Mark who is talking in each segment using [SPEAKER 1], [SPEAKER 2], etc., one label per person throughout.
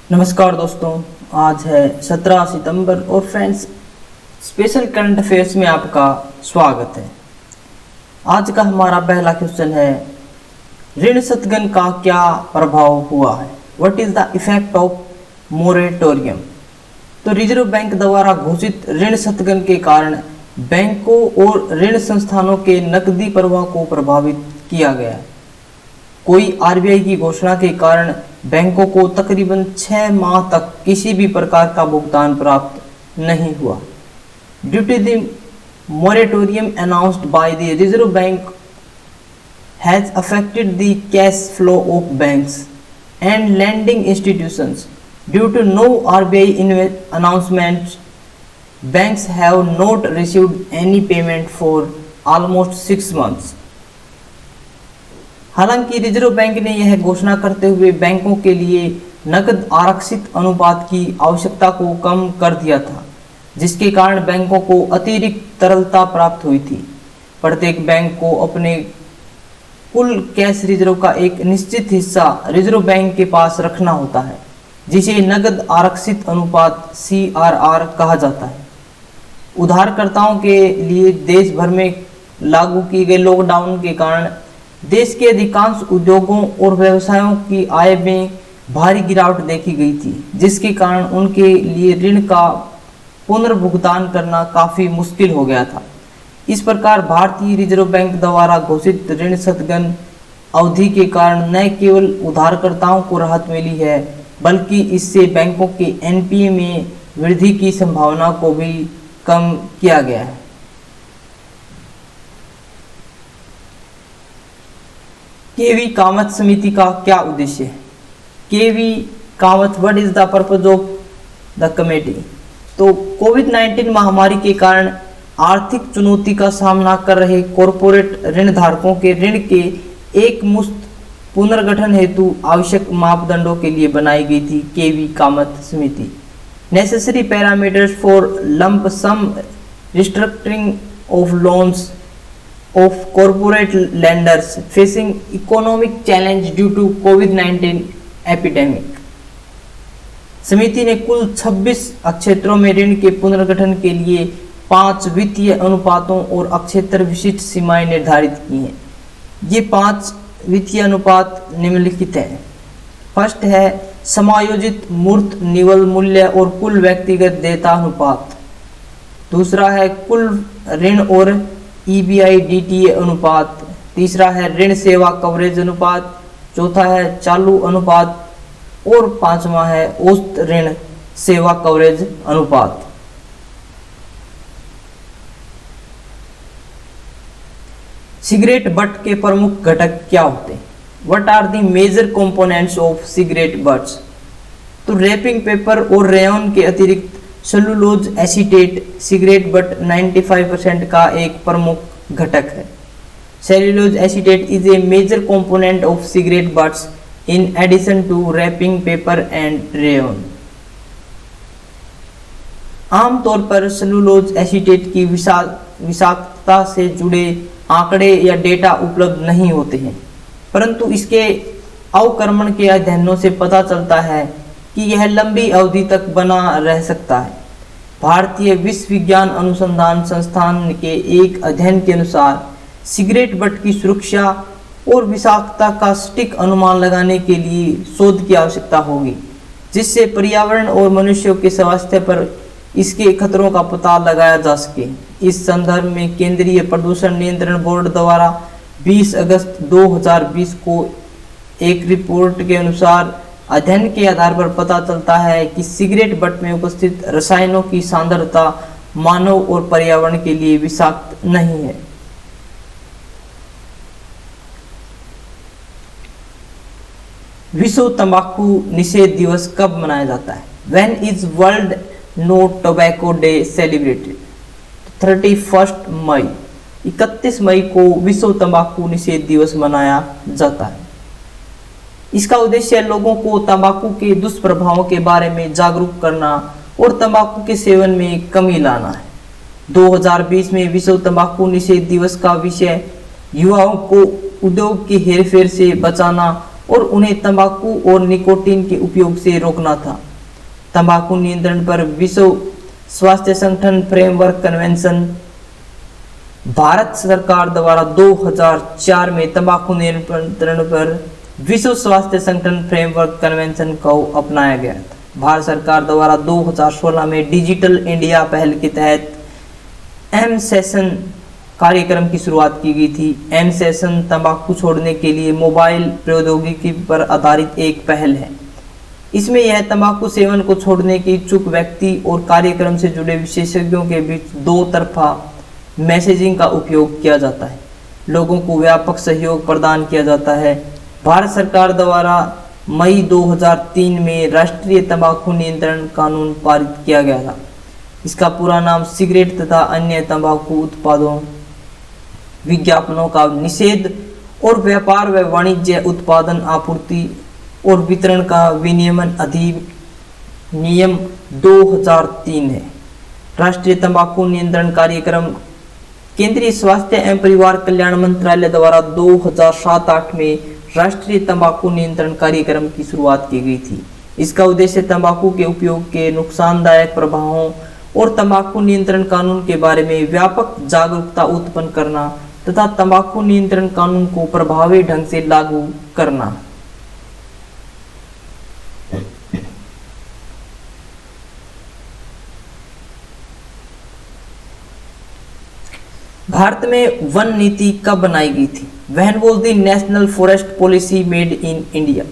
[SPEAKER 1] नमस्कार दोस्तों, आज है 17 सितंबर और फ्रेंड्स स्पेशल करंट अफेयर्स में आपका स्वागत है। आज का हमारा पहला क्वेश्चन है, ऋण स्थगन का क्या प्रभाव हुआ है? What is the effect of moratorium? तो रिजर्व बैंक द्वारा घोषित ऋण स्थगन के कारण बैंकों और ऋण संस्थानों के नकदी प्रवाह को प्रभावित किया गया है। कोई आरबीआई की घोषणा के कारण बैंकों को तकरीबन 6 माह तक किसी भी प्रकार का भुगतान प्राप्त नहीं हुआ। Due to the moratorium announced by the Reserve Bank has affected the cash flow of banks and lending institutions. Due to no RBI announcement, banks have not received any payment for almost 6 months. हालांकि reserve bank ने यह घोषणा करते हुए बैंकों के लिए नकद आरक्षित अनुपात की आवश्यकता को कम कर दिया था, जिसके कारण बैंकों को अतिरिक्त तरलता प्राप्त हुई थी। प्रत्येक बैंक को अपने कुल कैश रिजर्व का एक निश्चित हिस्सा रिजर्व बैंक के पास रखना होता है, जिसे नकद आरक्षित अनुपात CRR कहा जाता है। उधारकर्ताओं के लिए देश भर में लागू किए गए लॉकडाउन के कारण देश के अधिकांश उद्योगों और व्यवसायों की आय में भारी गिरावट देखी गई थी, जिसके कारण उनके लिए ऋण का पुनर्भुगतान करना काफ़ी मुश्किल हो गया था। इस प्रकार भारतीय रिजर्व बैंक द्वारा घोषित ऋण स्थगन अवधि के कारण न केवल उधारकर्ताओं को राहत मिली है, बल्कि इससे बैंकों के NPA में वृद्धि की संभावना को भी कम किया गया है। केवी कामत समिति का क्या उद्देश्य है? KV Kamat, what is the purpose of the committee? तो कोविड-19 महामारी के कारण आर्थिक चुनौती का सामना कर रहे कॉरपोरेट ऋण धारकों के ऋण के एक मुश्त पुनर्गठन हेतु आवश्यक मापदंडों के लिए बनाई गई थी केवी कामत समिति। Necessary parameters for lump sum restructuring of loans of corporate lenders facing economic challenge due to COVID-19 epidemic। समिति ने कुल 26 अक्षेत्रों में ऋण के पुनर्गठन के लिए 5 वित्तीय अनुपातों और अक्षेत्र विशिष्ट सीमाएं निर्धारित की हैं। ये 5 वित्तीय अनुपात निम्नलिखित हैं। फर्स्ट है समायोजित मूर्त निवल मूल्य और कुल व्यक्तिगत देयता अनुपात। दूसरा है कुल ऋण और EBIDTA अनुपात। तीसरा है ऋण सेवा कवरेज अनुपात। चौथा है चालू अनुपात और पांचवा है औसत ऋण सेवा कवरेज अनुपात। सिगरेट बट के प्रमुख घटक क्या होते हैं? What are the major components of cigarette butts? तो रैपिंग पेपर और रेयन के अतिरिक्त सेलुलोज एसीटेट सिगरेट बट 95% का एक प्रमुख घटक है। Cellulose acetate is a major component of cigarette butts in addition to wrapping paper and rayon. आमतौर पर सेलुलोज एसीटेट की विषाक्तता से जुड़े आंकड़े या डेटा उपलब्ध नहीं होते हैं, परंतु इसके अवक्रमण के अध्ययनों से पता चलता है कि यह लंबी अवधि तक बना रह सकता है। भारतीय विश्व विज्ञान अनुसंधान संस्थान के एक अध्ययन के अनुसार सिगरेट बट की सुरक्षा और विषाक्तता का सटीक अनुमान लगाने के लिए शोध की आवश्यकता होगी, जिससे पर्यावरण और मनुष्यों के स्वास्थ्य पर इसके खतरों का पता लगाया जा सके। इस संदर्भ में केंद्रीय प्रदूषण नियंत्रण बोर्ड द्वारा 20 अगस्त 2020 को एक रिपोर्ट के अनुसार अध्ययन के आधार पर पता चलता है कि सिगरेट बट में उपस्थित रसायनों की सांद्रता मानव और पर्यावरण के लिए विषाक्त नहीं है। विश्व तंबाकू निषेध दिवस कब मनाया जाता है? When is World No Tobacco Day celebrated? 31 मई, 31 मई को विश्व तंबाकू निषेध दिवस मनाया जाता है। इसका उद्देश्य लोगों को तंबाकू के दुष्प्रभावों के बारे में जागरूक करना और तंबाकू के सेवन में कमी लाना है। 2020 में विश्व तंबाकू निषेध दिवस का विषय युवाओं को उद्योग की हेरफेर से बचाना और उन्हें तंबाकू और निकोटीन के उपयोग से रोकना था। तंबाकू नियंत्रण पर विश्व स्वास्थ्य संगठन फ्रेमवर्क कन्वेंशन भारत सरकार द्वारा 2004 में तंबाकू नियंत्रण पर विश्व स्वास्थ्य संगठन फ्रेमवर्क कन्वेंशन को अपनाया गया था। भारत सरकार द्वारा 2016 में डिजिटल इंडिया पहल के तहत एम सेशन कार्यक्रम की शुरुआत की गई थी। एम सेशन तंबाकू छोड़ने के लिए मोबाइल प्रौद्योगिकी पर आधारित एक पहल है। इसमें यह तंबाकू सेवन को छोड़ने के इच्छुक व्यक्ति और कार्यक्रम से जुड़े विशेषज्ञों के बीच दो तरफा मैसेजिंग का उपयोग किया जाता है। लोगों को व्यापक सहयोग प्रदान किया जाता है। भारत सरकार द्वारा मई 2003 में राष्ट्रीय तंबाकू नियंत्रण कानून पारित किया गया था। इसका पूरा नाम सिगरेट तथा अन्य तंबाकू उत्पादों, विज्ञापनों का निषेध और व्यापार व वाणिज्य, उत्पादन, आपूर्ति और वितरण का विनियमन अधिनियम 2003 है। राष्ट्रीय तंबाकू नियंत्रण कार्यक्रम केंद्रीय स्वास्थ्य एवं परिवार कल्याण मंत्रालय द्वारा 2007-08 में राष्ट्रीय तंबाकू नियंत्रण कार्यक्रम की शुरुआत की गई थी। इसका उद्देश्य तंबाकू के उपयोग के नुकसानदायक प्रभावों और तंबाकू नियंत्रण कानून के बारे में व्यापक जागरूकता उत्पन्न करना तथा तंबाकू नियंत्रण कानून को प्रभावी ढंग से लागू करना। भारत में वन नीति कब बनाई गई थी? When was the National Forest Policy made in India?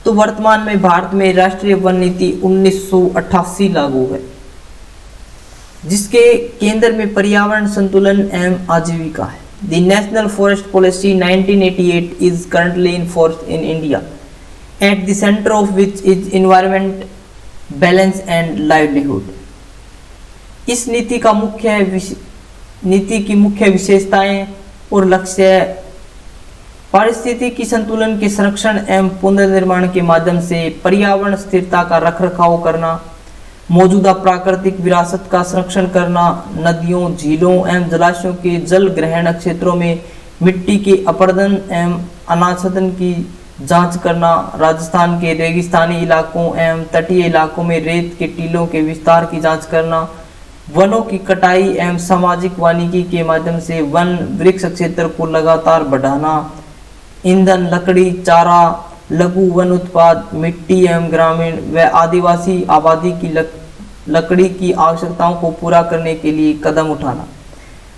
[SPEAKER 1] तो वर्तमान में भारत में राष्ट्रीय वन नीति 1988 लागू है, जिसके केंद्र में पर्यावरण संतुलन एवं आजीविका है। The National Forest Policy 1988 is currently enforced in India, at the center of which is environment, balance and livelihood. इस नीति की मुख्य विशेषताएं और लक्ष्य पारिस्थितिकी संतुलन के संरक्षण एवं पुनर्निर्माण के माध्यम से पर्यावरण स्थिरता का रखरखाव करना, मौजूदा प्राकृतिक विरासत का संरक्षण करना, नदियों, झीलों एवं जलाशयों के जल ग्रहण क्षेत्रों में मिट्टी के अपरदन एवं अनाच्छादन की जांच करना, राजस्थान के रेगिस्तानी इलाकों एवं तटीय इलाकों में रेत के टीलों के विस्तार की जांच करना, वनों की कटाई एवं सामाजिक वानिकी के माध्यम से वन वृक्ष क्षेत्र को लगातार बढ़ाना, ईंधन, लकड़ी, चारा, लघु वन उत्पाद, मिट्टी एवं ग्रामीण व आदिवासी आबादी की लकड़ी की आवश्यकताओं को पूरा करने के लिए कदम उठाना,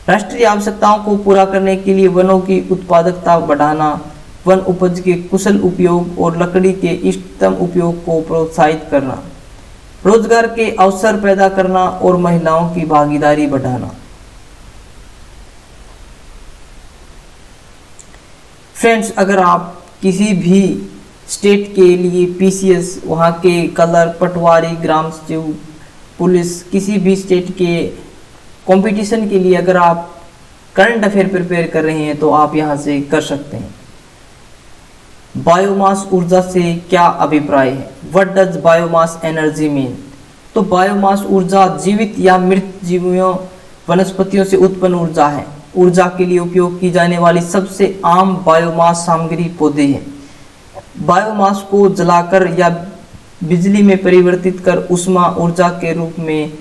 [SPEAKER 1] राष्ट्रीय आवश्यकताओं को पूरा करने के लिए वनों की उत्पादकता बढ़ाना, वन उपज के कुशल उपयोग और लकड़ी के इष्टतम उपयोग को प्रोत्साहित करना, रोजगार के अवसर पैदा करना और महिलाओं की भागीदारी बढ़ाना। फ्रेंड्स, अगर आप किसी भी स्टेट के लिए पीसीएस, वहाँ के कलर, पटवारी, ग्राम सचिव, पुलिस, किसी भी स्टेट के कंपटीशन के लिए अगर आप करंट अफेयर प्रिपेयर कर रहे हैं तो आप यहाँ से कर सकते हैं। बायोमास ऊर्जा से क्या अभिप्राय है? What does biomass energy mean? तो बायोमास ऊर्जा जीवित या मृत जीवियों, वनस्पतियों से उत्पन्न ऊर्जा है। ऊर्जा के लिए उपयोग की जाने वाली सबसे आम बायोमास सामग्री पौधे हैं। बायोमास को जलाकर या बिजली में परिवर्तित कर ऊष्मा ऊर्जा के रूप में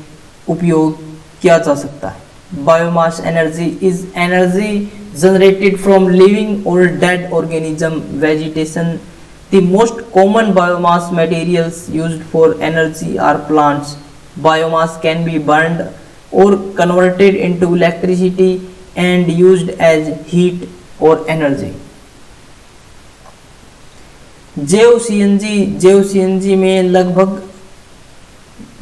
[SPEAKER 1] उपयोग किया जा सकता है। Biomass energy is energy generated from living or dead organism, vegetation. The most common biomass materials used for energy are plants. Biomass can be burned or converted into electricity and used as heat or energy. जैव CNG में लगभग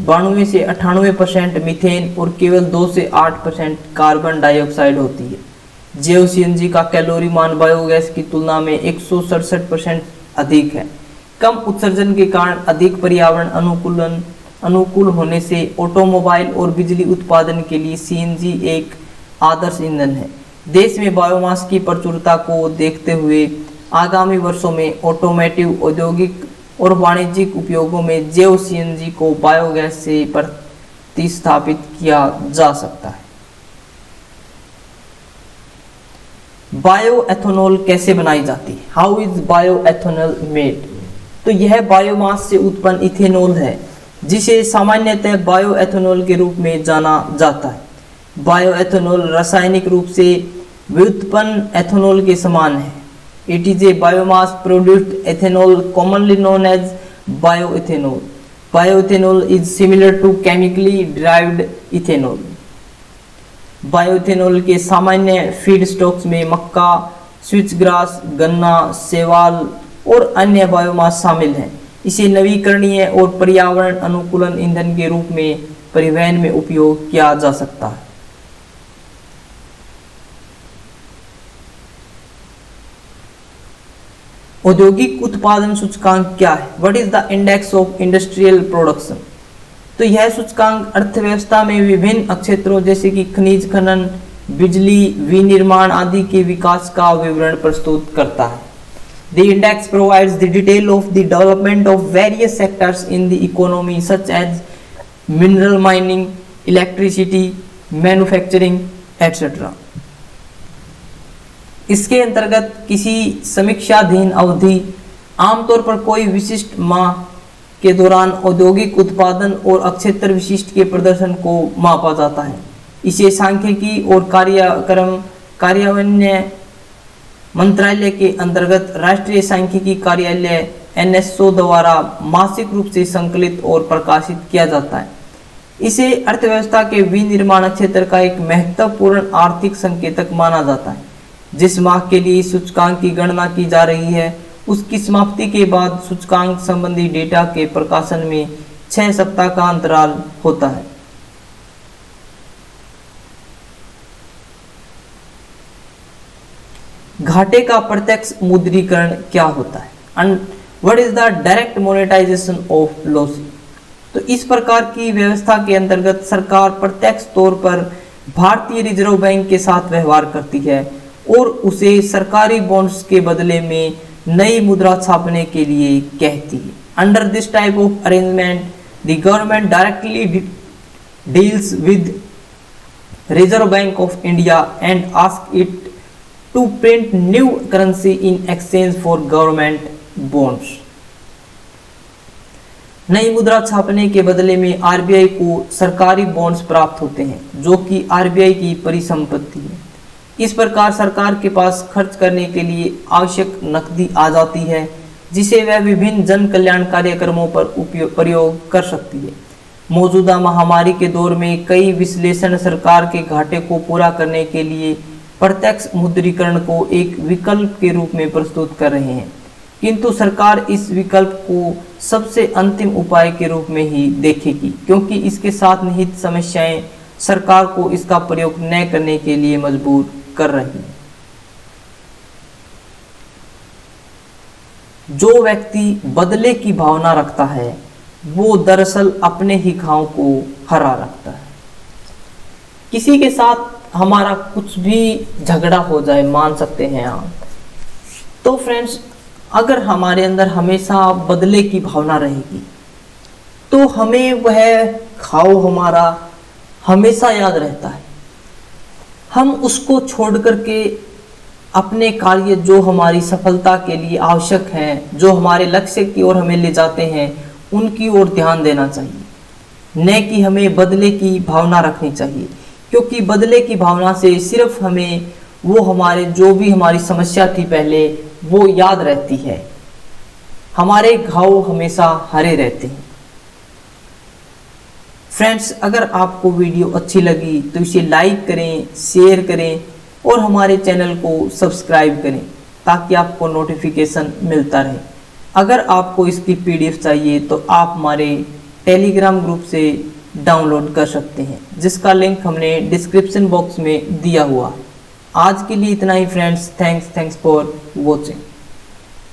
[SPEAKER 1] 92 से 98% methane और केवल 2 से 8% carbon dioxide होती है। जैव सीएनजी का कैलोरी मान बायोगैस की तुलना में 167% अधिक है। कम उत्सर्जन के कारण अधिक पर्यावरण अनुकूल होने से ऑटोमोबाइल और बिजली उत्पादन के लिए सीएनजी एक आदर्श ईंधन है। देश में बायोमास की प्रचुरता को देखते हुए आगामी वर्षों में ऑटोमोटिव, औद्योगिक और वाणिज्यिक उपयोगों में जैव सीएनजी को बायोगैस से प्रतिस्थापित किया जा सकता है। बायो एथेनॉल कैसे बनाई जाती है? How is bio ethanol made? तो यह बायोमास से उत्पन्न इथेनॉल है, जिसे सामान्यतः बायो एथेनॉल के रूप में जाना जाता है। बायो एथेनॉल रासायनिक रूप से व्युत्पन्न एथेनॉल के समान है। It is a biomass produced ethanol commonly known as bioethanol. Bioethanol is similar to chemically derived ethanol. Bioethanol के सामान्य फीड स्टॉक्स में मक्का, स्विचग्रास, गन्ना, शैवाल और अन्य बायोमास शामिल हैं। इसे नवीकरणीय और पर्यावरण अनुकूलन ईंधन के रूप में परिवहन में उपयोग किया जा सकता है। औद्योगिक उत्पादन सूचकांक क्या है? What is the index of industrial production? तो यह सूचकांक अर्थव्यवस्था में विभिन्न क्षेत्रों जैसे कि खनिज खनन, बिजली, विनिर्माण आदि के विकास का विवरण प्रस्तुत करता है। The index provides the detail of the development of various sectors in the economy such as mineral mining, electricity, manufacturing, etc. इसके अंतर्गत किसी समीक्षाधीन अवधि, आमतौर पर कोई विशिष्ट माह के दौरान औद्योगिक उत्पादन और क्षेत्र विशिष्ट के प्रदर्शन को मापा जाता है। इसे सांख्यिकी और कार्यान्वयन मंत्रालय के अंतर्गत राष्ट्रीय सांख्यिकी कार्यालय NSO द्वारा मासिक रूप से संकलित और प्रकाशित किया जाता है। इसे अर्थव्यवस्था के विनिर्माण क्षेत्र का एक महत्वपूर्ण आर्थिक संकेतक माना जाता है। जिस माह के लिए सूचकांक की गणना की जा रही है, उसकी समाप्ति के बाद सूचकांक संबंधी डेटा के प्रकाशन में 6 सप्ताह का अंतराल होता है। घाटे का प्रत्यक्ष मुद्रीकरण क्या होता है? What is the direct monetisation of loss? तो इस प्रकार की व्यवस्था के अंतर्गत सरकार प्रत्यक्ष तौर पर भारतीय रिजर्व बैंक के साथ व्यवहार करती है और उसे सरकारी बॉन्ड्स के बदले में नई मुद्रा छापने के लिए कहती है। Under this type of arrangement the government directly deals with reserve bank of India and ask it to print new currency in exchange for government bonds। नई मुद्रा छापने के बदले में आरबीआई को सरकारी बॉन्ड्स प्राप्त होते हैं, जो कि आरबीआई की परिसंपत्ति है। इस प्रकार सरकार के पास खर्च करने के लिए आवश्यक नकदी आ जाती है, जिसे वह विभिन्न जन कल्याण कार्यक्रमों पर प्रयोग कर सकती है। मौजूदा महामारी के दौर में कई विश्लेषण सरकार के घाटे को पूरा करने के लिए प्रत्यक्ष मुद्रीकरण को एक विकल्प के रूप में प्रस्तुत कर रहे हैं, किंतु सरकार इस विकल्प को सबसे अंतिम उपाय के रूप में ही देखेगी, क्योंकि इसके साथ निहित समस्याएं सरकार को इसका प्रयोग न करने के लिए मजबूर कर रही हैं। जो व्यक्ति बदले की भावना रखता है, वो दरअसल अपने ही घाव को हरा रखता है। किसी के साथ हमारा कुछ भी झगड़ा हो जाए, मान सकते हैं आप, तो फ्रेंड्स अगर हमारे अंदर हमेशा बदले की भावना रहेगी, तो हमें वह घाव हमारा हमेशा याद रहता है। हम उसको छोड़ करके अपने कार्य जो हमारी सफलता के लिए आवश्यक हैं, जो हमारे लक्ष्य की ओर हमें ले जाते हैं, उनकी ओर ध्यान देना चाहिए, न कि हमें बदले की भावना रखनी चाहिए। क्योंकि बदले की भावना से सिर्फ हमें वो हमारे जो भी हमारी समस्या थी पहले, वो याद रहती है, हमारे घाव हमेशा हरे रहते हैं। फ्रेंड्स, अगर आपको वीडियो अच्छी लगी तो इसे लाइक करें, शेयर करें और हमारे चैनल को सब्सक्राइब करें, ताकि आपको नोटिफिकेशन मिलता रहे। अगर आपको इसकी PDF चाहिए तो आप हमारे टेलीग्राम ग्रुप से डाउनलोड कर सकते हैं, जिसका लिंक हमने डिस्क्रिप्शन बॉक्स में दिया हुआ है। आज के लिए इतना ही फ्रेंड्स। Thanks for watching.